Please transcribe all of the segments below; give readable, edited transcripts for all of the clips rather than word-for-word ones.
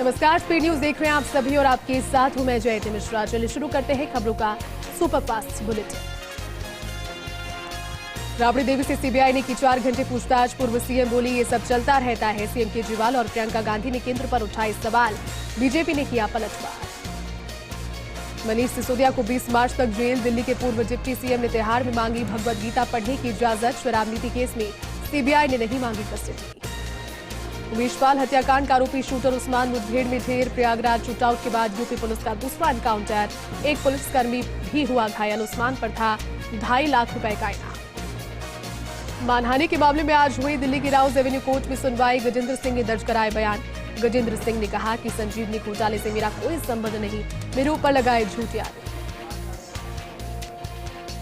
नमस्कार, speed news देख रहे हैं आप सभी और आपके साथ हूं मैं जयती मिश्रा। चलिए शुरू करते हैं खबरों का सुपरफास्ट बुलेटिन। राबड़ी देवी से सीबीआई ने की 4 घंटे पूछताछ। पूर्व सीएम बोली ये सब चलता रहता है। सीएम केजरीवाल और प्रियंका गांधी ने केंद्र पर उठाए सवाल। बीजेपी ने किया पलटवार। मनीष सिसोदिया को 20 मार्च तक जेल। दिल्ली के पूर्व डिप्टी सीएम ने तिहाड़ में मांगी भगवद गीता पढ़ने की इजाजत। शराब नीति केस में सीबीआई ने नहीं मांगी कस्टडी। उमेशपाल हत्याकांड का आरोपी शूटर उस्मान मुठभेड़ में ढेर। प्रयागराज शूटआउट के बाद यूपी पुलिस का दूसरा एनकाउंटर। एक पुलिसकर्मी भी हुआ घायल। उस्मान पर था 2.5 लाख रुपए का इनाम। मानहानि के मामले में आज हुई दिल्ली की राउज एवेन्यू कोर्ट में सुनवाई। गजेंद्र सिंह ने दर्ज कराए बयान। गजेंद्र सिंह ने कहा कि संजीवनी घोटाले से मेरा कोई संबंध नहीं, मेरे ऊपर लगाए झूठे आरोप।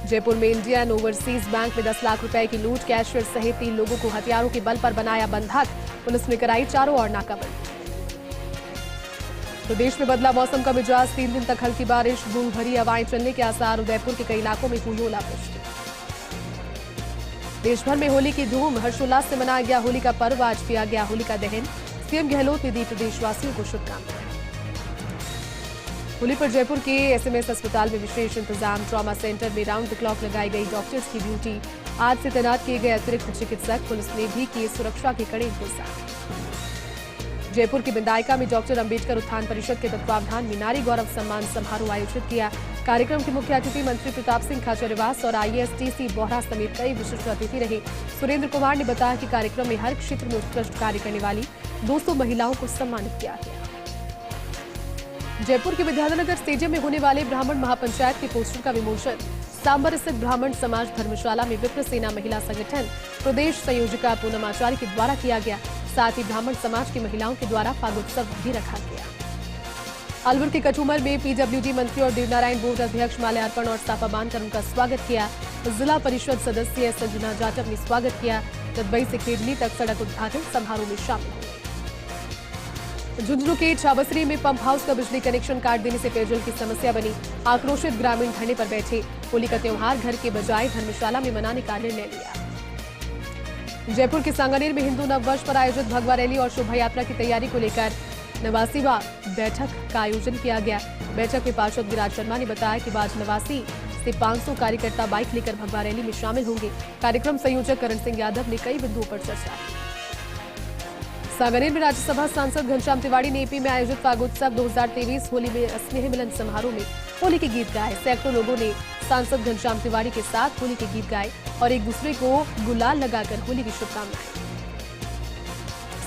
जयपुर में इंडियन ओवरसीज बैंक में 10 लाख रुपए की लूट। कैशियर सहित 3 लोगों को हथियारों के बल पर बनाया बंधक। पुलिस ने कराई चारों ओर नाकाबंदी। प्रदेश में बदला मौसम का मिजाज। 3 दिन तक हल्की बारिश, धूल भरी हवाएं चलने के आसार। उदयपुर के कई इलाकों में हुई ओलावृष्टि। देश भर में होली की धूम। हर्षोल्लास से मनाया गया होली का पर्व। आज किया गया होलिका दहन। सीएम गहलोत ने दी प्रदेशवासियों को शुभकामनाएं। होली पर जयपुर के एसएमएस अस्पताल में विशेष इंतजाम। ट्रॉमा सेंटर में राउंड द क्लॉक लगाई गई डॉक्टर्स की ड्यूटी। आज से तैनात किए गए अतिरिक्त चिकित्सक। पुलिस ने भी किए सुरक्षा के कड़े इंतजाम। जयपुर की बिंदायका में डॉक्टर अंबेडकर उत्थान परिषद के तत्वावधान में नारी गौरव सम्मान समारोह आयोजित किया। कार्यक्रम के मुख्य अतिथि मंत्री प्रताप सिंह खाचरियावास और आईएएस टीसी बोहरा समेत कई विशिष्ट अतिथि रहे। सुरेंद्र कुमार ने बताया कि कार्यक्रम में हर क्षेत्र में उत्कृष्ट कार्य करने वाली 200 महिलाओं को सम्मानित किया गया। जयपुर के विद्याधरनगर स्टेडियम में होने वाले ब्राह्मण महापंचायत के पोस्टर का विमोचन सांबर स्थित ब्राह्मण समाज धर्मशाला में विप्र सेना महिला संगठन प्रदेश संयोजिका पूनम आचार्य के द्वारा किया गया। साथ ही ब्राह्मण समाज की महिलाओं के द्वारा फागोत्सव भी रखा गया। अलवर के कठुमर में पीडब्ल्यूडी मंत्री और देवनारायण बोर्ड अध्यक्ष माल्यार्पण और साफा बांधकर उनका स्वागत किया। जिला परिषद सदस्य संजना जाटव ने स्वागत किया। जदबई से खेडली तक सड़क उद्घाटन समारोह में शामिल हुए। झुंझुनू के छाबसरी में पंप हाउस का बिजली कनेक्शन काट देने से पेयजल की समस्या बनी। आक्रोशित ग्रामीण धरने पर बैठे। होली का त्योहार घर के बजाय धर्मशाला में मनाने का निर्णय लिया। जयपुर के सांगानेर में हिंदू नववर्ष पर आयोजित भगवा रैली और शोभा यात्रा की तैयारी को लेकर 89वां बैठक का आयोजन किया गया। बैठक में पार्षद विराज शर्मा ने बताया कि बाद 89 से 500 कार्यकर्ता बाइक लेकर भगवा रैली में शामिल होंगे। कार्यक्रम संयोजक करण सिंह यादव ने कई बिंदुओं पर चर्चा की। सांगानेर में राज्यसभा सांसद घनश्याम तिवारी ने एपी में आयोजित फागोत्सव 2023 होली में स्नेह मिलन समारोह में होली के गीत गाए। सैकड़ों लोगों ने सांसद घनश्याम तिवारी के साथ होली के गीत गाए और एक दूसरे को गुलाल लगाकर होली की शुभकामनाएं।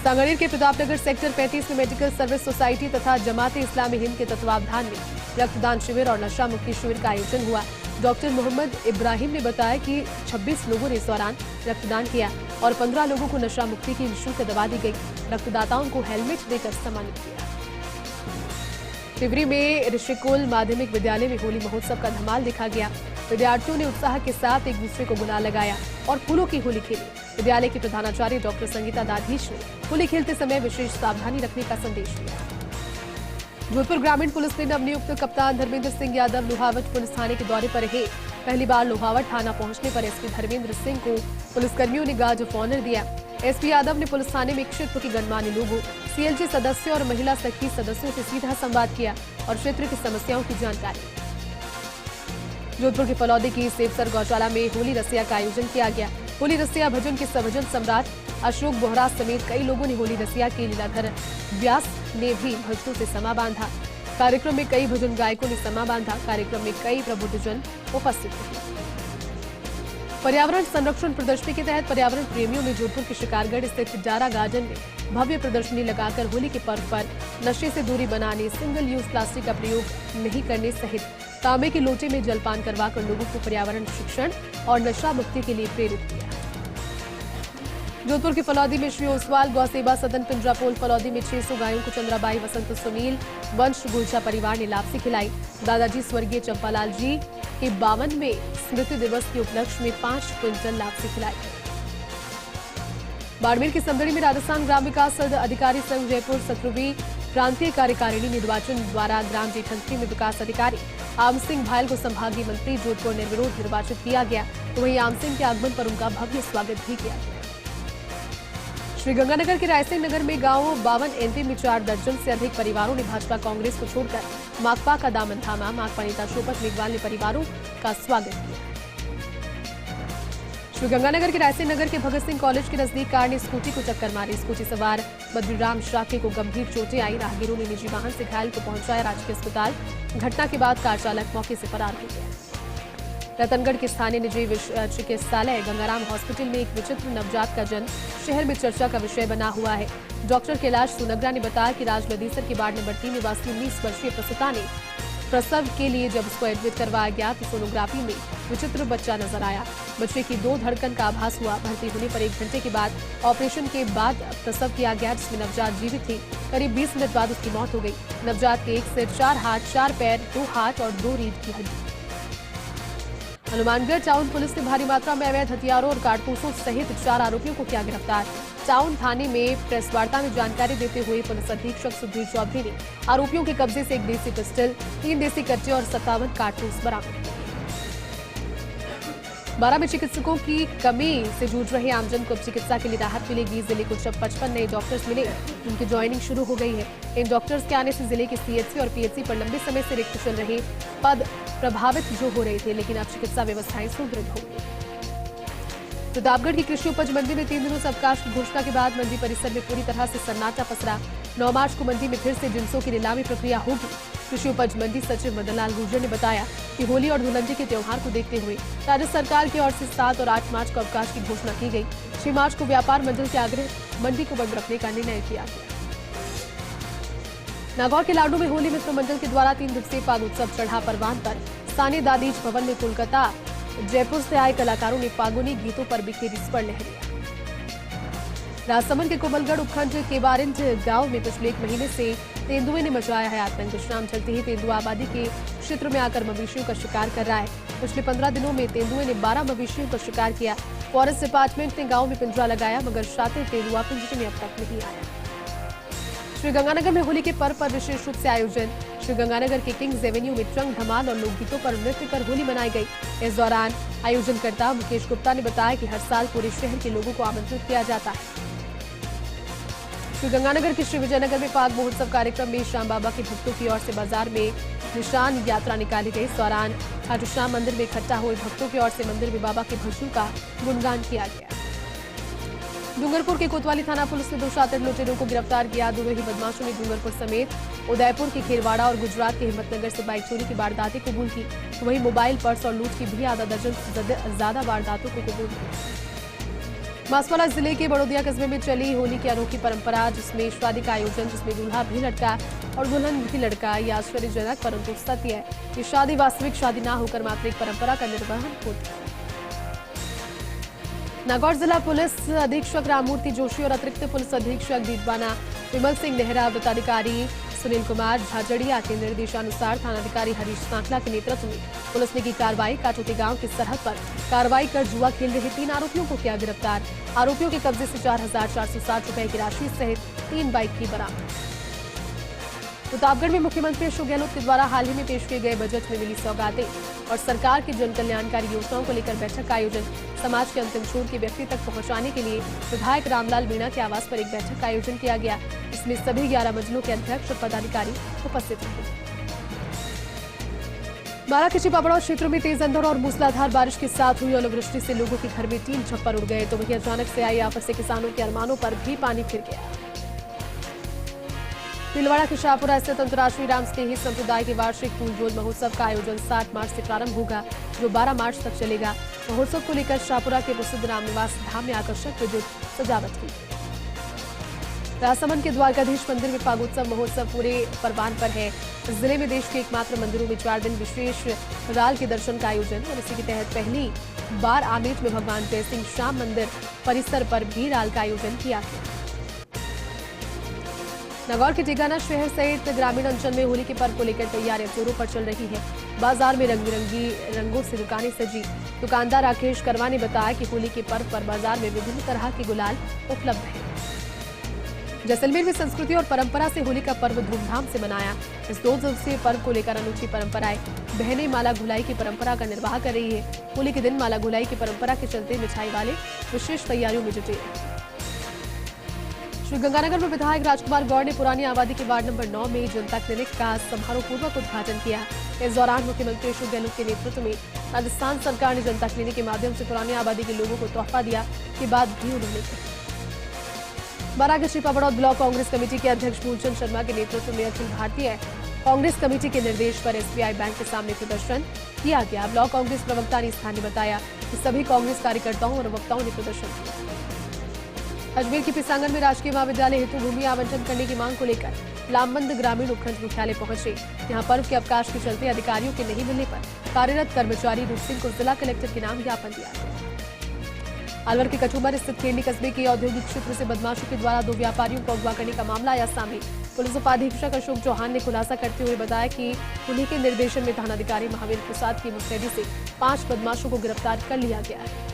सांगानेर के प्रतापनगर सेक्टर 35 में मेडिकल सर्विस सोसाइटी तथा जमाते इस्लामी हिंद के तत्वावधान में रक्तदान शिविर और नशा मुक्ति शिविर का आयोजन हुआ। डॉक्टर मोहम्मद इब्राहिम ने बताया कि 26 लोगों ने इस दौरान रक्तदान किया और 15 लोगों को नशा मुक्ति की निःशुल्क दवा दी गई। रक्तदाताओं को हेलमेट देकर सम्मानित किया। टिवरी में ऋषिकुल माध्यमिक विद्यालय में होली महोत्सव का धमाल देखा गया। विद्यार्थियों ने उत्साह के साथ एक दूसरे को गुलाल लगाया और फूलों की होली खेली। विद्यालय के प्रधानाचार्य डॉक्टर संगीता दाधीश ने होली खेलते समय विशेष सावधानी रखने का संदेश दिया। जोधपुर ग्रामीण पुलिस ने नवनियुक्त कप्तान धर्मेंद्र सिंह यादव लोहावट पुलिस थाने के दौरे पर रहे। पहली बार लोहावट थाना पहुंचने पर एसपी धर्मेंद्र सिंह को पुलिसकर्मियों ने गार्ड ऑफ ऑनर दिया। एसपी यादव ने पुलिस थाने में क्षेत्र के गणमान्य लोगों, सीएलजी सदस्यों और महिला सखी सदस्यों से सीधा संवाद किया और क्षेत्र की समस्याओं की जानकारी। जोधपुर के फलौदी की सेवसर गौशाला में होली रसिया का आयोजन किया गया। होली रसिया भजन के सभजन सम्राट अशोक बोहरा समेत कई लोगों ने होली रसिया के। लीलाधर व्यास ने भी भजनों से समा बांधा। कार्यक्रम में कई भजन गायकों ने समा बांधा। कार्यक्रम में कई प्रबुद्धजन उपस्थित थे। पर्यावरण संरक्षण प्रदर्शनी के तहत पर्यावरण प्रेमियों ने जोधपुर के शिकारगढ़ स्थित डारा गार्डन में भव्य प्रदर्शनी लगाकर होली के पर्व पर नशे से दूरी बनाने, सिंगल यूज प्लास्टिक का प्रयोग नहीं करने सहित तांबे के लोटे में जलपान करवाकर लोगों को पर्यावरण शिक्षण और नशा मुक्ति के लिए प्रेरित किया। जोधपुर के फलौदी में श्री ओसवाल गौ सेवा सदन पिंजरापोल फलौदी में 600 गायों को चंद्राबाई वसंत सुनील वंश गुलचा परिवार ने लापसी खिलाई। दादाजी स्वर्गीय चंपालाल जी के 52वें स्मृति दिवस के उपलक्ष्य में 5 क्विंटल लापसी खिलाई। बाड़मेर की समदड़ी में राजस्थान ग्राम विकास अधिकारी संघ जयपुर 17वीं प्रांतीय कार्यकारिणी निर्वाचन द्वारा ग्राम जेठंत्री में विकास अधिकारी आम सिंह भायल को संभागीय मंत्री जोधपुर निर्विरोध निर्वाचित किया गया। तो वहीं आम सिंह के आगमन पर उनका भव्य स्वागत भी किया गया। श्रीगंगानगर के रायसिंह नगर में गांव 52 एनपी में 4 दर्जन से अधिक परिवारों ने भाजपा कांग्रेस को छोड़कर माकपा का दामन थामा। माकपा नेता शोपत मेघवाल ने परिवारों का स्वागत किया। श्रीगंगानगर के रायसिंह नगर के भगत सिंह कॉलेज के नजदीक कार ने स्कूटी को टक्कर मारी। स्कूटी सवार बद्रीराम शाके को गंभीर चोटें आई। राहगीरों ने निजी वाहन से घायल को पहुंचाया राजकीय अस्पताल। घटना के बाद कार चालक मौके से फरार हो गया। रतनगढ़ के स्थानीय निजी चिकित्सालय गंगाराम हॉस्पिटल में एक विचित्र नवजात का जन्म शहर में चर्चा का विषय बना हुआ है। डॉक्टर कैलाश सुनगरा ने बताया कि राजलदीसर के वार्ड नंबर 3 निवासी 19 वर्षीय प्रसूता ने प्रसव के लिए जब उसको एडमिट करवाया गया तो सोनोग्राफी में विचित्र बच्चा नजर आया। बच्चे की 2 धड़कन का आभास हुआ। भर्ती होने पर 1 घंटे के बाद ऑपरेशन के बाद प्रसव किया गया, जिसमें नवजात जीवित थी। करीब 20 मिनट बाद उसकी मौत हो गई। नवजात के 1 सिर, 4 हाथ, 4 पैर, 2 हाथ और 2 रीढ़ की हड्डी। हनुमानगढ़ टाउन पुलिस ने भारी मात्रा में अवैध हथियारों और कारतूसों सहित 4 आरोपियों को किया गिरफ्तार। टाउन थाने में प्रेस वार्ता में जानकारी देते हुए पुलिस अधीक्षक सुधीर चौधरी ने आरोपियों के कब्जे से 1 देसी पिस्टल, 3 देसी कट्टे और 57 कारतूस बरामद किए। बारां में चिकित्सकों की कमी से जूझ रहे आमजन को अब चिकित्सा के लिए राहत मिलेगी। जिले को जब 55 नए डॉक्टर्स मिले, उनकी ज्वाइनिंग शुरू हो गई है। इन डॉक्टर्स के आने से जिले के सीएचसी और पीएचसी पर लंबे समय से रिक्त चल रहे पद प्रभावित जो हो रहे थे, लेकिन अब चिकित्सा व्यवस्थाएं सुदृढ़ होंगी। प्रतापगढ़ की कृषि उपज मंडी में 3 दिनों से अवकाश की घोषणा के बाद मंडी परिसर में पूरी तरह से सन्नाटा पसरा। 9 मार्च को मंडी में फिर से जिंसों की नीलामी प्रक्रिया होगी। कृषि उपज मंडी सचिव मदन लाल गुर्जर ने बताया कि होली और धुलंडी के त्योहार को देखते हुए राज्य सरकार की ओर से 7 और 8 मार्च को अवकाश की घोषणा की गई। 6 मार्च को व्यापार मंडल के आग्रह मंडी को बंद रखने का निर्णय किया गया। नागौर के लाडू में होली मित्र मंडल के द्वारा 3 दिवसीय फाग उत्सव चढ़ा परवान पर। स्थानीय दादीज भवन में कोलकाता, जयपुर से आए कलाकारों ने फागुनी गीतों पर बिखेरी स्वर लहरियां। राजसमंद के कोमलगढ़ उपखंड के बारिंज गांव में पिछले 1 महीने से तेंदुए ने मचाया है आतंक। शाम चलते ही तेंदुआ आबादी के क्षेत्र में आकर मवेशियों का शिकार कर रहा है। पिछले 15 दिनों में तेंदुए ने 12 मवेशियों का शिकार किया। फॉरेस्ट डिपार्टमेंट ने गांव में पिंजरा लगाया, मगर शातिर तेंदुआ पिंजरे में अब तक नहीं आया। श्रीगंगानगर में होली के पर्व पर विशेष रूप से आयोजन। श्रीगंगानगर के किंग्स एवेन्यू में ट्रंग धमाल और लोकगीतों पर नृत्य कर होली मनाई गई। इस दौरान आयोजनकर्ता मुकेश गुप्ता ने बताया कि हर साल पूरे शहर के लोगों को आमंत्रित किया जाता है। श्रीगंगानगर के श्री विजयनगर में फाग महोत्सव कार्यक्रम में श्याम बाबा के भक्तों की ओर से बाजार में निशान यात्रा निकाली गई। इस दौरान खाटू श्याम मंदिर में इकट्ठा हुए भक्तों की ओर से मंदिर में बाबा के भजनों का गुणगान किया गया। डूंगरपुर के कोतवाली थाना पुलिस ने 2 शातिर लुटेरों को गिरफ्तार किया। दोनों ही बदमाशों ने डूंगरपुर समेत उदयपुर के खेरवाड़ा और गुजरात के हिम्मतनगर से बाइक चोरी की वारदातें कबूल की। वहीं मोबाइल, पर्स और लूट की भी आधा दर्जन से ज्यादा वारदातों को कबूल किया। बांसवाड़ा जिले के बड़ौदिया कस्बे में चली होली की अनोखी परंपरा, जिसमें शादी का आयोजन, जिसमें दूल्हा भी लड़का और दुल्हन भी लड़का। यह आश्चर्यजनक परंतु सत्य है। ये शादी वास्तविक शादी न होकर मात्र एक परंपरा का निर्वहन होती है। नागौर जिला पुलिस अधीक्षक राममूर्ति जोशी और अतिरिक्त पुलिस अधीक्षक दीपवाना विमल सिंह नेहरा, वृत्ताधिकारी सुनील कुमार झाझड़िया के निर्देशानुसार थानाधिकारी हरीश सांखला के नेतृत्व में पुलिस ने की कार्रवाई। काटोती गांव की सरहद पर कार्रवाई कर जुआ खेल रहे 3 आरोपियों को किया गिरफ्तार। आरोपियों के कब्जे से 4,460 रुपए की राशि सहित 3 बाइक की बरामद। प्रतापगढ़ में मुख्यमंत्री अशोक गहलोत के द्वारा हाल ही में पेश किए गए बजट में मिली सौगातें और सरकार की जन कल्याणकारी योजनाओं को लेकर बैठक का आयोजन। समाज के अंतिम छोर के व्यक्ति तक पहुंचाने के लिए विधायक रामलाल मीणा के आवास पर एक बैठक का आयोजन किया गया। इसमें सभी 11 मंजिलों के अध्यक्ष और पदाधिकारी उपस्थित रहे। बारां के चिपापड़ा क्षेत्र में तेज अंधड़ और मूसलाधार बारिश के साथ हुई ओलावृष्टि से लोगों के घर में टीन छप्पर उड़ गए, तो वहीं अचानक से आई आफत से किसानों के अरमानों पर भी पानी फिर गया। भीलवाड़ा के शाहपुरा स्थित अंतर्राष्ट्रीय राम स्नेही संप्रदाय के वार्षिक फूल जोल महोत्सव का आयोजन 7 मार्च से प्रारंभ होगा, जो 12 मार्च तक चलेगा। महोत्सव को लेकर शाहपुरा के प्रसिद्ध रामनिवास धाम में आकर्षक विद्युत सजावट की। राजसमंद के द्वारकाधीश मंदिर में फागोत्सव महोत्सव पूरे परवान पर है। जिले में देश के एकमात्र मंदिरों में 4 दिन विशेष राल के दर्शन का आयोजन, और इसी के तहत पहली बार आमेर में भगवान जय सिंह श्याम मंदिर परिसर पर भी राल का आयोजन किया गया। नागौर के टिकाना शहर सहित ग्रामीण अंचल में होली के पर्व को लेकर तैयारियां जोरों पर चल रही है। बाजार में रंग बिरंगी रंगों से दुकानें सजी। दुकानदार राकेश करवा ने बताया कि होली के पर्व पर बाजार में विभिन्न तरह के गुलाल उपलब्ध है। जैसलमेर में संस्कृति और परंपरा से होली का पर्व धूमधाम से मनाया। इस 2 दिवसीय पर्व को लेकर अनूठी परंपराएं, बहनें माला घुलाई की परंपरा का निर्वाह कर रही है। होली के दिन माला घुलाई की परंपरा के चलते मिठाई वाले विशेष तैयारियों में जुटे। श्रीगंगानगर में विधायक राजकुमार गौड़ ने पुरानी आबादी के वार्ड नंबर 9 में जनता क्लिनिक का समारोहपूर्वक उद्घाटन किया। इस दौरान मुख्यमंत्री अशोक गहलोत के नेतृत्व में राजस्थान सरकार ने जनता क्लिनिक के माध्यम से पुरानी आबादी के लोगों को तोहफा दिया की बात भी उन्होंने कही। बारागढ़ पबड़ौद ब्लॉक कांग्रेस कमेटी के अध्यक्ष मूलचंद शर्मा के नेतृत्व में अखिल भारतीय कांग्रेस कमेटी के निर्देश पर एसबीआई बैंक के सामने प्रदर्शन किया गया। ब्लॉक कांग्रेस प्रवक्ता अनीस खान ने बताया कि सभी कांग्रेस कार्यकर्ताओं और वक्ताओं ने प्रदर्शन किया। अजमेर के पिसांगन में राजकीय महाविद्यालय हेतु भूमि आवंटन करने की मांग को लेकर लामबंद ग्रामीण उपखंड मुख्यालय पहुंचे। यहां पर्व के अवकाश के चलते अधिकारियों के नहीं मिलने पर कार्यरत कर्मचारी रूप सिंह को जिला कलेक्टर के नाम ज्ञापन दिया। अलवर के कचूमर स्थित खेरनी कस्बे के औद्योगिक क्षेत्र से बदमाशों के द्वारा 2 व्यापारियों को अगवा करने का मामला आया सामने। पुलिस उपाधीक्षक अशोक चौहान ने खुलासा करते हुए बताया कि उन्हीं के निर्देशन में थानाधिकारी महावीर प्रसाद की मुस्तैदी से 5 बदमाशों को गिरफ्तार कर लिया गया है।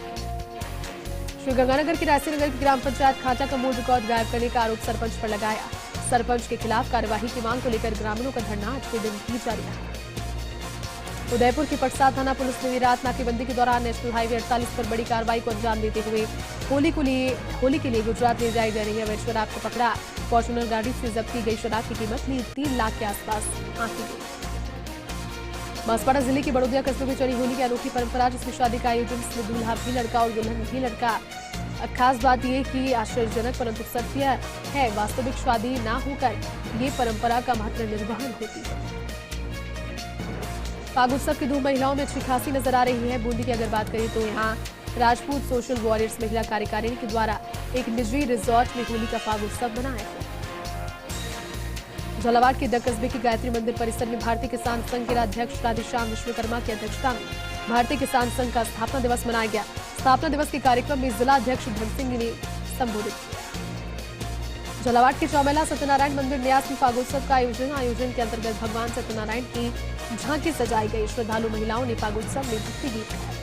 श्रीगंगानगर के रायसीनगर की ग्राम पंचायत खाचा का मूल रिकॉर्ड गायब करने का आरोप सरपंच पर लगाया। सरपंच के खिलाफ कार्यवाही की मांग को लेकर ग्रामीणों का धरना आज के दिन भी जारी रहा। उदयपुर की पटसा थाना पुलिस ने रात नाकेबंदी के दौरान नेशनल हाईवे 48 पर बड़ी कार्रवाई को अंजाम देते हुए होली के लिए गुजरात ले जाई जा रही अवैध शराब को पकड़ा। फॉर्च्यूनर गाड़ी से जब्त की गई शराब की कीमत 3 लाख के आसपास आंकी गई। बांसवाड़ा जिले के बड़ौदिया कस्बे में चली होली की अनोखी परंपरा, जिसमें शादी का आयोजन, इसमें दूल्हा भी लड़का और दुल्हन भी लड़का। खास बात यह कि आश्चर्यजनक परंतु सत्य है, वास्तविक शादी ना होकर ये परंपरा का मात्र निर्वहन होती है। फाग उत्सव की धूम महिलाओं में अच्छी खासी नजर आ रही है। बूंदी की अगर बात करें तो यहाँ राजपूत सोशल वॉरियर्स महिला कार्यकारिणी के द्वारा एक निजी रिजॉर्ट में होली का फाग उत्सव मनाया गया। झालावाड़ के द कस्बे के गायत्री मंदिर परिसर में भारतीय किसान संघ के अध्यक्ष राधेश्याम विश्वकर्मा की अध्यक्षता में भारतीय किसान संघ का स्थापना दिवस मनाया गया। स्थापना दिवस के कार्यक्रम में जिला अध्यक्ष धन सिंह ने संबोधित किया। झालावाड़ के चौमेला सत्यनारायण मंदिर न्यास में फागोत्सव का आयोजन के अंतर्गत भगवान सत्यनारायण की झांकी सजाई गई। श्रद्धालु महिलाओं ने फागोत्सव में भक्ति गीत गाए।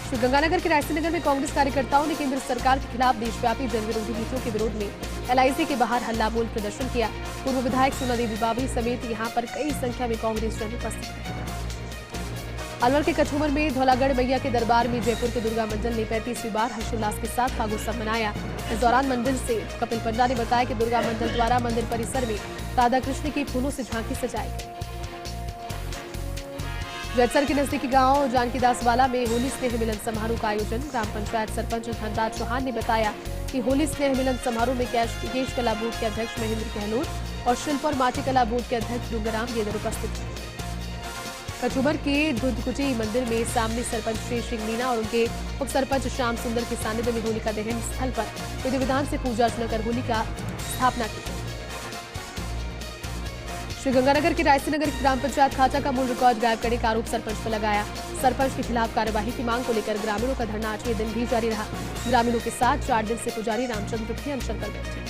श्रीगंगानगर के रायसीनगर में कांग्रेस कार्यकर्ताओं ने केंद्र सरकार के खिलाफ देशव्यापी जनविरोधी नीतियों के विरोध में एलआईसी के बाहर हल्ला बोल प्रदर्शन किया। पूर्व विधायक सोना देवी बाबरी समेत यहां पर कई संख्या में कांग्रेस जन उपस्थित रहे। अलवर के कचूमर में धौलागढ़ मैया के दरबार में जयपुर के दुर्गा मंडल ने 35वीं बार हर्षोल्लास के साथ फागोत्सव मनाया। इस दौरान मंदिर से कपिल पंडा ने बताया कि दुर्गा मंडल द्वारा मंदिर परिसर में राधा कृष्ण की फूलों से झांकी सजाई गई। जैतसर के नजदीकी गांव जानकीदासवाला में होली स्नेह मिलन समारोह का आयोजन। ग्राम पंचायत सरपंच धनराज चौहान ने बताया कि होली स्नेह मिलन समारोह में केश कला बोर्ड के अध्यक्ष महेंद्र गहलोत और शिल्प और माटी कला बोर्ड के अध्यक्ष डूंगराम गेदर उपस्थित थे। कचूमर के धुधकुची मंदिर में सामने सरपंच श्री सिंह मीना और उनके उप सरपंच श्याम सुंदर के सानिध्य में होलिका दहन स्थल पर विधि विधान से पूजा अर्चना कर होली का स्थापना की। श्रीगंगानगर के रायसीनगर की ग्राम पंचायत खाचा का मूल रिकॉर्ड गायब करने का आरोप सरपंच पर लगाया। सरपंच के खिलाफ कार्यवाही की मांग को लेकर ग्रामीणों का धरना आज के दिन भी जारी रहा। ग्रामीणों के साथ 4 दिन से पुजारी रामचंद्र भी अनशन पर बैठे।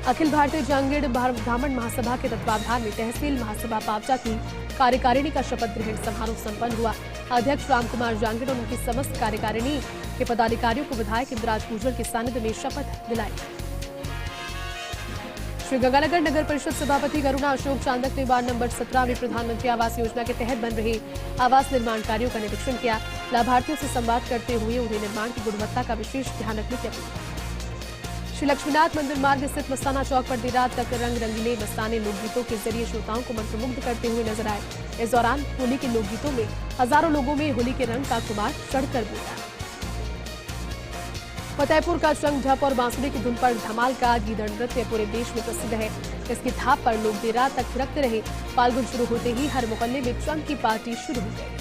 अखिल भारतीय जांगीड़ ब्राह्मण महासभा के तत्वावधान में तहसील महासभा पावचा की कार्यकारिणी का शपथ ग्रहण समारोह संपन्न हुआ। अध्यक्ष रामकुमार जांगीड़ और उनकी समस्त कार्यकारिणी के पदाधिकारियों को विधायक इंद्राज गुर्जर के सानिध्य में शपथ दिलाई। श्रीगंगानगर नगर परिषद सभापति करुणा अशोक चांदक ने वार्ड नंबर 17 में प्रधानमंत्री आवास योजना के तहत बन रहे आवास निर्माण कार्यों का निरीक्षण किया। लाभार्थियों से संवाद करते हुए उन्हें निर्माण की गुणवत्ता का विशेष ध्यान रखने की अपील। श्री लक्ष्मीनाथ मंदिर मार्ग स्थित मस्ताना चौक पर देर रात तक रंग रंगीले मस्ताने लोकगीतों के जरिए श्रोताओं को मंत्रमुग्ध करते हुए नजर आए। इस दौरान होली के लोकगीतों में हजारों लोगों में होली के रंग का खुमार चढ़कर बोला। फतेहपुर का चंग झप और बांसुरी की धुन पर धमाल का गीदड़ नृत्य पूरे देश में प्रसिद्ध है। इसकी थाप पर लोग देर रात तक थिरकते रहे। फाल्गुन शुरू होते ही हर मोहल्ले में चंग की पार्टी शुरू हो गई।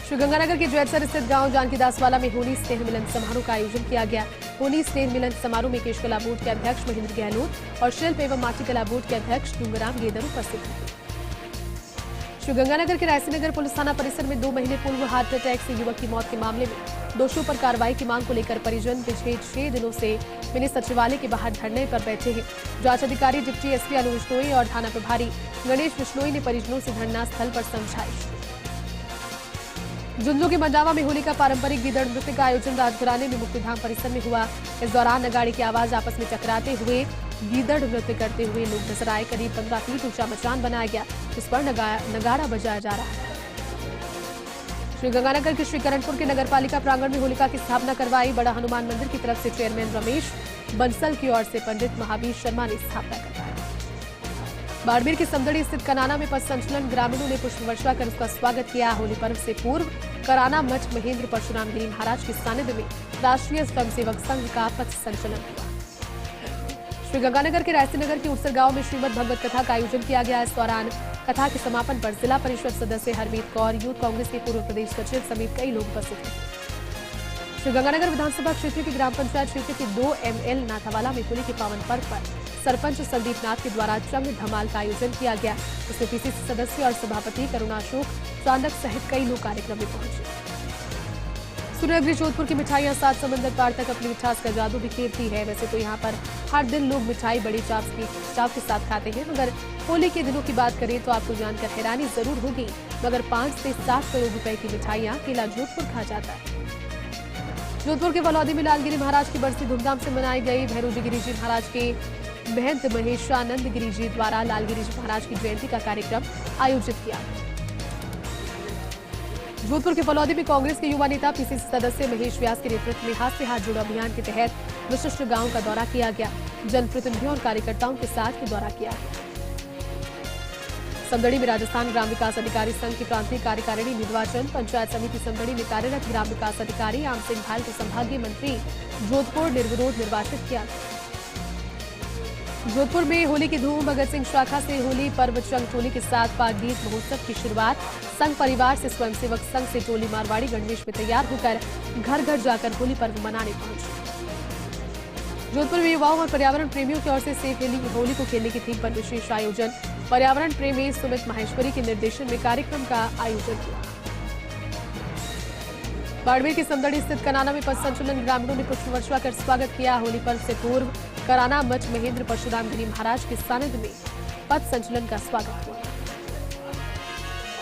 श्रीगंगानगर के जैतसर स्थित गांव जानकीदासवाला में होली स्नेह मिलन समारोह का आयोजन किया गया। होली स्नेह मिलन समारोह में केश कला बोर्ड के अध्यक्ष महेंद्र गहलोत और शिल्प एवं माटी कला बोर्ड के अध्यक्ष डूंगराम गेदर उपस्थित थे। श्रीगंगानगर के रायसीनगर पुलिस थाना परिसर में 2 महीने पूर्व हार्ट अटैक से युवक की मौत के मामले में दोषियों पर कार्रवाई की मांग को लेकर परिजन पिछले 6 दिनों से मिनी सचिवालय के बाहर धरने पर बैठे हैं। जांच अधिकारी डिप्टी एसपी अनु बिश्नोई और थाना प्रभारी गणेश बिश्नोई ने परिजनों से धरना स्थल पर समझाइश। झुंझुनू के मंडावा में होली का पारंपरिक गीदड़ नृत्य का आयोजन राजघराने में मुक्तिधाम परिसर में हुआ। इस दौरान नगाड़े की आवाज आपस में टकराते हुए गीदड़ नृत्य करते हुए लोग नजर आए। करीब 15 फीट ऊंचा मचान बनाया गया, जिस पर नगाड़ा बजाया जा रहा है। श्रीगंगानगर के श्रीकरणपुर के नगरपालिका प्रांगण में होलिका की स्थापना करवाई। बड़ा हनुमान मंदिर की तरफ से चेयरमैन रमेश बंसल की ओर से पंडित महावीर शर्मा ने स्थापना करवाई। बाड़मेर के समदड़ी स्थित कनाना में पथ संचलन, ग्रामीणों ने पुष्प वर्षा कर उसका स्वागत किया। होली पर्व से पूर्व कराना मठ महेंद्र परशुराम गिरी महाराज के सानिध्य में राष्ट्रीय स्वयंसेवक संघ का पथ संचलन हुआ। श्रीगंगानगर के रायसीनगर के उत्सर गांव में श्रीमद भगवत कथा का आयोजन किया गया। इस दौरान कथा के समापन पर जिला परिषद सदस्य हरमीत कौर, यूथ कांग्रेस के पूर्व प्रदेश सचिव समेत कई लोग उपस्थित थे। श्रीगंगानगर विधानसभा क्षेत्र के ग्राम पंचायत क्षेत्र के 2 ML नाथावाला में होली के पावन पर्व पर सरपंच संदीप नाथ के द्वारा चंग धमाल का आयोजन किया गया। इसमें PCC सदस्य और सभापति करुणाशोक चांदक सहित कई लोग कार्यक्रम में पहुंचे। सूर्यनगरी जोधपुर की मिठाइयां 7 समंदर पार तक अपनी मिठास का जादू बिखेरती है। वैसे तो यहाँ पर हर दिन लोग मिठाई बड़ी चाव के साथ खाते हैं, मगर होली के दिनों की बात करें तो आपको जानकर हैरानी जरूर होगी, मगर 5 से 7 करोड़ रुपए की मिठाइयां केला जोधपुर खा जाता है। जोधपुर के फलौदी में लालगिरी महाराज की बरसी धूमधाम से मनाई गई। भैरोजी गिरिजी महाराज के महंत महेशानंद गिरी जी द्वारा लालगिरी महाराज की जयंती का कार्यक्रम आयोजित किया। जोधपुर के फलौदी में कांग्रेस के युवा नेता PCC सदस्य महेश व्यास के नेतृत्व में हाथ से हाथ जोड़ो अभियान के तहत विशिष्ट गांव का दौरा किया गया। जनप्रतिनिधियों और कार्यकर्ताओं के साथ ये दौरा किया गया। समदड़ी में राजस्थान ग्राम विकास अधिकारी संघ की प्रांतीय कार्यकारिणी निर्वाचन, पंचायत समिति समदड़ी में कार्यरत ग्राम विकास अधिकारी आम सिंह भाल को संभागीय मंत्री जोधपुर निर्विरोध निर्वाचित किया। जोधपुर में होली की धूम, भगत सिंह शाखा से होली पर्व चंग टोली के साथ पाक गीत महोत्सव की शुरुआत। संघ परिवार से स्वयंसेवक संघ से टोली मारवाड़ी गणवेश में तैयार होकर घर घर जाकर होली पर्व मनाने पहुंची। जोधपुर में युवाओं और पर्यावरण प्रेमियों की ओर से सेफ होली को खेलने की थीम पर विशेष आयोजन। पर्यावरण प्रेमी सुमित माहेश्वरी के निर्देशन में कार्यक्रम का आयोजन हुआ। बाड़मेर के समदड़ी स्थित कनाना में पथ संचलन, ग्रामीणों ने पुष्प वर्षा कर स्वागत किया। होली पर्व से पूर्व कराना मठ महेंद्र परशुराम गिरी महाराज के सानिध्य में पथ संचलन का स्वागत हुआ।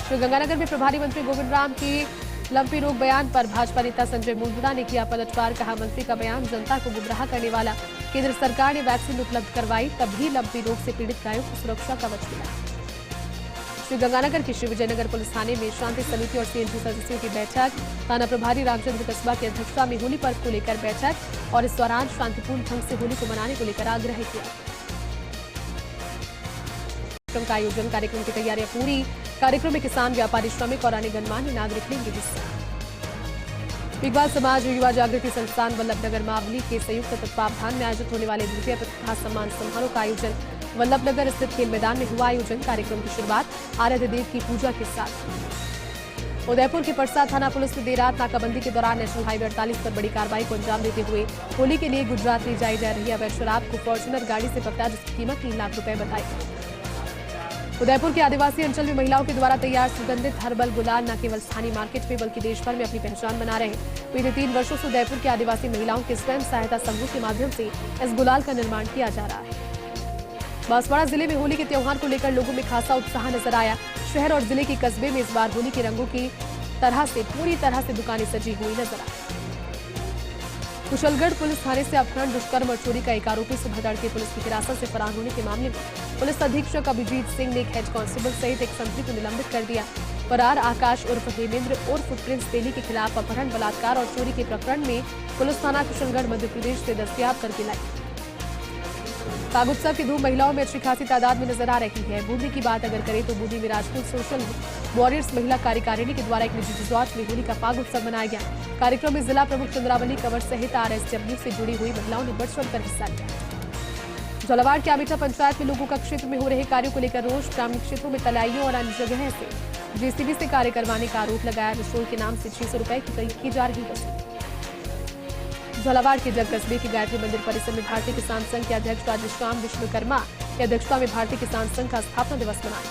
श्रीगंगानगर में प्रभारी मंत्री गोविंद राम के लंपी रोग बयान पर भाजपा नेता संजय मुंडा ने किया पलटवार। कहा, मंत्री का बयान जनता को गुमराह करने वाला। केंद्र सरकार ने वैक्सीन उपलब्ध करवाई, तभी लंपी रोग से पीड़ित गायों को सुरक्षा कवच मिला। श्रीगंगानगर के श्री विजयनगर पुलिस थाने में शांति समिति और CNG सदस्यों की बैठक। थाना प्रभारी रामचंद्र कस्बा की अध्यक्षता में होली पर्व को लेकर बैठक और इस दौरान शांतिपूर्ण ढंग से होली को मनाने को लेकर आग्रह किया। कार्यक्रम का आयोजन, कार्यक्रम की तैयारियां पूरी। कार्यक्रम में किसान, व्यापारी, श्रमिक और अन्य गणमान्य नागरिक लेंगे हिस्सा। इकबाल समाज युवा जागृति संस्थान वल्लभनगर मावली के संयुक्त तत्वावधान में आयोजित होने वाले द्वितीय प्रतिभा सम्मान समारोह का आयोजन वल्लभनगर स्थित खेल मैदान में हुआ। आयोजन, कार्यक्रम की शुरुआत आराध्य देव की पूजा के साथ। उदयपुर के परसा थाना पुलिस ने देर रात नाकाबंदी के दौरान नेशनल हाईवे 48 पर बड़ी कार्रवाई को अंजाम देते हुए होली के लिए गुजरात ले जाई जा रही अवैध शराब को फॉर्च्यूनर गाड़ी से पकड़ा, जिसकी कीमत 3 लाख रुपए बताई गई। उदयपुर के आदिवासी अंचल में महिलाओं के द्वारा तैयार सुगंधित हर्बल गुलाल न केवल स्थानीय मार्केट में बल्कि देश भर में अपनी पहचान बना रहे हैं। बीते 3 वर्षों से उदयपुर के आदिवासी महिलाओं के स्वयं सहायता समूह के माध्यम से इस गुलाल का निर्माण किया जा रहा है। बांसवाड़ा जिले में होली के त्योहार को लेकर लोगों में खासा उत्साह नजर आया। शहर और जिले के कस्बे में इस बार होली के रंगों की पूरी तरह से दुकानें सजी हुई नजर आई। कुशलगढ़ पुलिस थाने से अपहरण, दुष्कर्म और चोरी का एक आरोपी सुबह तड़के पुलिस की हिरासत से फरार होने के मामले में पुलिस अधीक्षक अभिजीत सिंह ने एक हेड कांस्टेबल सहित एक संतरी को निलंबित कर दिया। फरार आकाश उर्फ हेमेंद्र उर्फ प्रिंस बेली के खिलाफ अपहरण, बलात्कार और चोरी के प्रकरण में पुलिस थाना कुशलगढ़ मध्य प्रदेश से दस्तयाब करके लाई। फाग उत्सव की धूम महिलाओं में अच्छी खासी तादाद में नजर आ रही है। बूंदी की बात अगर करें तो बूंदी में राजपूत सोशल वॉरियर्स महिला कार्यकारिणी के द्वारा एक निजी रिजॉर्ट में होली का फाग उत्सव मनाया गया। कार्यक्रम में जिला प्रमुख चंद्रावली कंवर सहित RSW से जुड़ी हुई महिलाओं ने बढ़ चढ़कर हिस्सा लिया। झालावाड़ के आमिठा पंचायत में लोगों का क्षेत्र में हो रहे कार्यों को लेकर रोष, ग्रामीण क्षेत्रों में तलाइयों और अन्य जगह से JCB से कार्य करवाने का आरोप लगाया। रिश्वत के नाम से 600 रुपए की जा रही वसूली। झालावाड़ के जग कस्बे के गायत्री मंदिर परिसर में भारतीय किसान संघ के अध्यक्ष राजेश्याम विश्वकर्मा की अध्यक्षता में भारतीय किसान संघ का स्थापना दिवस मनाया।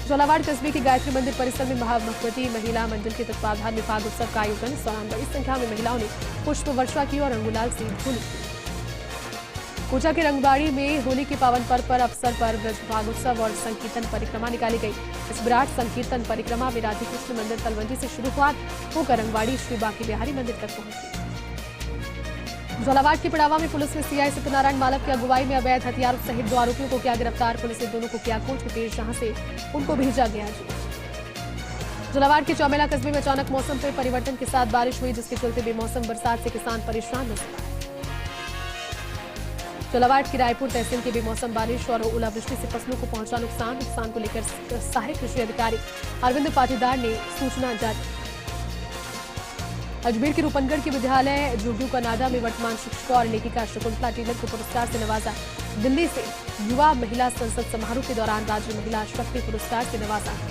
झालावाड़ कस्बे के गायत्री मंदिर परिसर में भगवती महिला मंडल के तत्वावधान में फाग उत्सव का आयोजन। इस दौरान बड़ी संख्या में महिलाओं ने पुष्प वर्षा की और रंगुलाल से होली की। कोटा के रंगबाड़ी में होली के पावन पर्व पर अवसर पर ब्रज फाग उत्सव और संकीर्तन परिक्रमा निकाली गई। इस विराट संकीर्तन परिक्रमा में राधे कृष्ण मंदिर तलवंडी से शुरुआत होकर रंगबाड़ी श्री बांके बिहारी मंदिर तक पहुंची। झालावाड़ के पिड़ावा में पुलिस ने CI सत्यनारायण मालव की अगुवाई में अवैध हथियारों सहित 2 आरोपियों को किया गिरफ्तार। पुलिस ने दोनों को किया कोर्ट में पेश, जहां से उनको भेजा गया। झालावाड़ के चौमेला कस्बे में अचानक मौसम में परिवर्तन के साथ बारिश हुई, जिसके चलते बेमौसम बरसात से किसान परेशान नजर आए। झालावाड़ की रायपुर तहसील की बेमौसम बारिश और ओलावृष्टि से फसलों को पहुंचा नुकसान को लेकर सहायक कृषि अधिकारी अरविंद पाटीदार ने सूचना जारी। अजमेर के रूपनगढ़ के विद्यालय जोगियों का नादा में वर्तमान शिक्षिका और लेखिका शकुंतला टेलर को पुरस्कार से नवाजा। दिल्ली से युवा महिला संसद समारोह के दौरान राज्य महिला शक्ति पुरस्कार से नवाजा।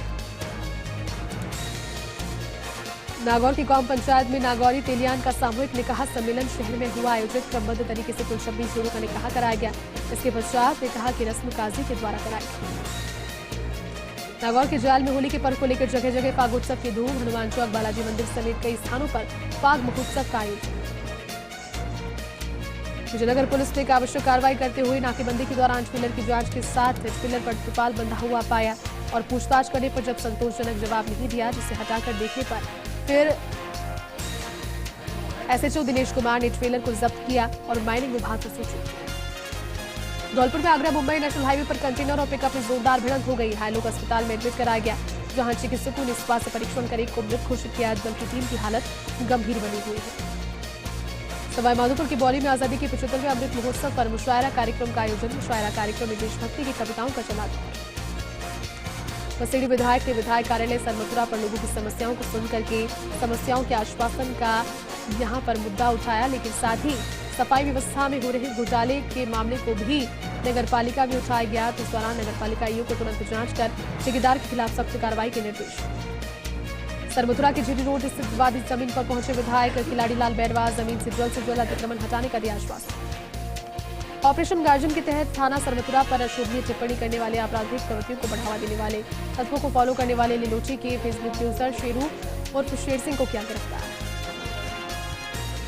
नागौर की ग्राम पंचायत में नागौरी तेलियान का सामूहिक निकाह सम्मेलन शहर में हुआ आयोजित। क्रमबद्ध तरीके से कुल 26 जोड़ों का निकाह कराया गया। इसके पश्चात निकाह की रस्म काजी के द्वारा कराई। नागौर के जाल में होली के पर्व को लेकर जगह जगह फाग उत्सव की धूम। हनुमान चौक, बालाजी मंदिर समेत कई स्थानों पर फाग महोत्सव का आयोजन। विजयनगर पुलिस ने आवश्यक कार्रवाई करते हुए नाकेबंदी के दौरान ट्रेलर की जांच के साथ ट्रेलर पर त्रिपाल बंधा हुआ पाया और पूछताछ करने पर जब संतोषजनक जवाब नहीं दिया, जिसे हटाकर देखने पर फिर एसएचओ दिनेश कुमार ने ट्रेलर को जब्त किया और माइनिंग विभाग को सूचित किया। धौलपुर में आगरा मुंबई नेशनल हाईवे पर कंटेनर और पिकअप में जोरदार भिड़ंत हो गई। घायलों को अस्पताल में एडमिट कराया गया, जहां चिकित्सकों ने स्वास्थ्य परीक्षण कर एक को मृत घोषित किया, जबकि 3 की हालत गंभीर बनी हुई है। सवाई माधोपुर की बौली में आजादी के 75वें अमृत महोत्सव पर मुशायरा कार्यक्रम का आयोजन। मुशायरा कार्यक्रम में देशभक्ति की कविताओं का चला। बसेड़ी विधायक ने विधायक कार्यालय सरमथुरा पर लोगों की समस्याओं को सुनकर के समस्याओं के आश्वासन का यहां पर मुद्दा उठाया, लेकिन साथ ही सफाई व्यवस्था में हो रहे घोटाले के मामले को भी नगरपालिका में उठाया गया। तो इस दौरान नगरपालिका आयुक्त को तुरंत जांच कर ठेकेदार के खिलाफ सख्त कार्रवाई के निर्देश। सरमथुरा के जीटी रोड स्थित विवादित जमीन पर पहुंचे विधायक खिलाड़ी लाल बैरवा जमीन से जल्द अतिक्रमण हटाने का दिया आश्वासन। ऑपरेशन गार्जियन के तहत थाना सरमथुरा पर अशोभनीय टिप्पणी करने वाले आपराधिक प्रवृत्तियों को बढ़ावा देने वाले तत्वों को फॉलो करने वाले लिलोची के फेसबुक यूजर शेरू उर्फ शेर सिंह को किया गिरफ्तार।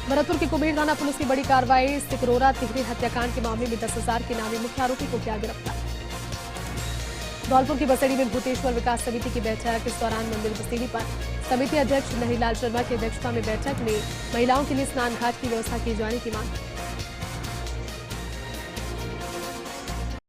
भरतपुर की कुबेर थाना पुलिस की बड़ी कार्रवाई। सिकरोरा तिहरी हत्याकांड के मामले में 10,000 के नामी मुख्य आरोपी को किया गिरफ्तार। धौलपुर की बसेड़ी में भूतेश्वर विकास समिति की बैठक। इस दौरान मंदिर बसेड़ी पर समिति अध्यक्ष लहरीलाल शर्मा की अध्यक्षता में बैठक में महिलाओं के लिए स्नान घाट की व्यवस्था किए जाने की मांग।